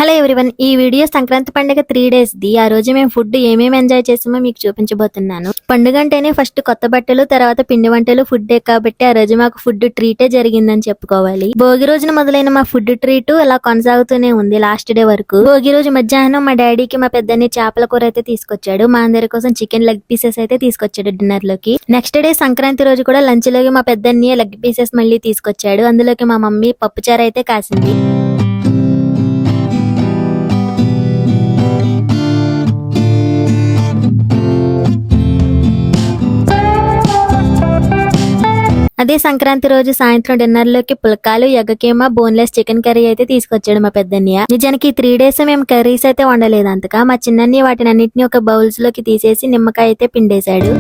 Hello everyone, ఈ video Sankranti పండుగ 3 days the. ఆ రోజు మేము ఫుడ్ ఏమేమి ఎంజాయ్ చేసామో మీకు చూపించబోతున్నాను. పండుగ అంటేనే ఫస్ట్ కొత్త బట్టలు, తర్వాత పిండి వంటలు, ఫుడ్డే కాబట్టి ఆ రోజు మాకు ఫుడ్ ట్రీటే జరిగిందని చెప్పుకోవాలి. భోగి రోజున మొదలైన మా ఫుడ్ ట్రీట్ అలా కొనసాగుతూనే ఉంది లాస్ట్ డే వరకు. భోగి రోజు మధ్యాహ్నం మా డాడీకి మా పెద్దని చేపల కూర అయితే తీసుకొచ్చాడు. మా అందరి కోసం చికెన్ లెగ్ పీసెస్ అయితే తీసుకొచ్చాడు డిన్నర్ లోకి. నెక్స్ట్ డే సంక్రాంతి రోజు కూడా లంచ్ లోకి మా పెద్దని లెగ్ పీసెస్ మళ్ళీ తీసుకొచ్చాడు. అందులోకి మా మమ్మీ పప్పుచారు అయితే కాసింది. అదే సంక్రాంతి రోజు సాయంత్రం డిన్నర్ లోకి పుల్కాలు, ఎగ్గకేమ, బోన్లెస్ చికెన్ కర్రీ అయితే తీసుకొచ్చాడు మా పెద్దన్నయ్య. నిజానికి 3 days మేము కర్రీస్ అయితే వండలేదు అంతగా. మా చిన్నన్నయ్య వాటిని అన్నింటినీ ఒక బౌల్స్ లోకి తీసేసి నిమ్మకాయ అయితే పిండేశాడు.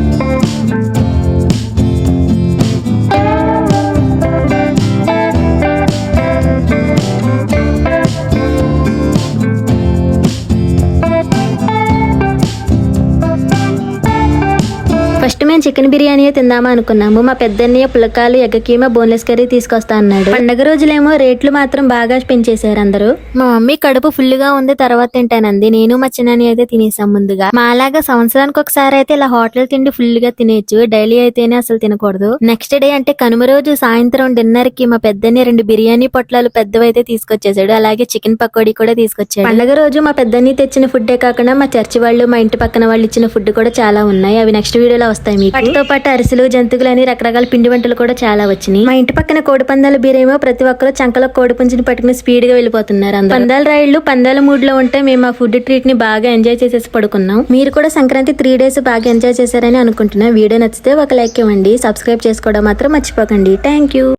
ఫస్ట్ మేము చికెన్ బిర్యానీ తిందామా అనుకున్నాము. మా పెద్దన్నయ్య పులకాలు, ఎగ్గ కీమా, బోన్లెస్ కర్రీ తీసుకొస్తా అన్నాడు. పండగ రోజులేమో రేట్లు మాత్రం బాగా పెంచేశారు అందరూ. మా మమ్మీ కడుపు ఫుల్ గా ఉంది, తర్వాత తింటానంది. నేను మా చిన్నని అయితే తినేసాం ముందుగా. మా అలాగా సంవత్సరానికి ఒకసారి అయితే ఇలా హోటల్ తిండి ఫుల్ గా తినేచ్చు, డైలీ అయితేనే అసలు తినకూడదు. నెక్స్ట్ డే అంటే కనుమ రోజు సాయంత్రం డిన్నర్ కి మా పెద్దన్నయ్య 2 బిర్యానీ పొట్లాలు పెద్దవైతే తీసుకొచ్చేసాడు. అలాగే చికెన్ పకోడీ కూడా తీసుకొచ్చాడు. పండగ రోజు మా పెద్దన్నయ్య తెచ్చిన ఫుడ్డే కాకుండా మా చర్చి వాళ్ళు, మా ఇంటి పక్కన వాళ్ళు ఇచ్చిన ఫుడ్ కూడా చాలా ఉన్నాయి. అవి నెక్స్ట్ వీడియోలో వస్తాయి మీకు. వాటితో పాటు అరిసెలు, జంతువులు అని రకరకాల పిండి వంటలు కూడా చాలా వచ్చినాయి. మా ఇంటి పక్కన కోడి పందాల బీరేమో ప్రతి ఒక్కరు చంకలో కోడి పుంజిని పట్టుకుని స్పీడ్ గా వెళ్ళిపోతున్నారు. పందాల రాయిళ్లు పందాల మూడ్ లో ఉంటే మేము ఆ ఫుడ్ ట్రీట్ ని బాగా ఎంజాయ్ చేసేసి పడుకున్నాం. మీరు కూడా సంక్రాంతి 3 days బాగా ఎంజాయ్ చేశారని అనుకుంటున్నా. వీడియో నచ్చితే ఒక లైక్ ఇవ్వండి. సబ్స్క్రైబ్ చేసుకోవడం మాత్రం మర్చిపోకండి. Thank you.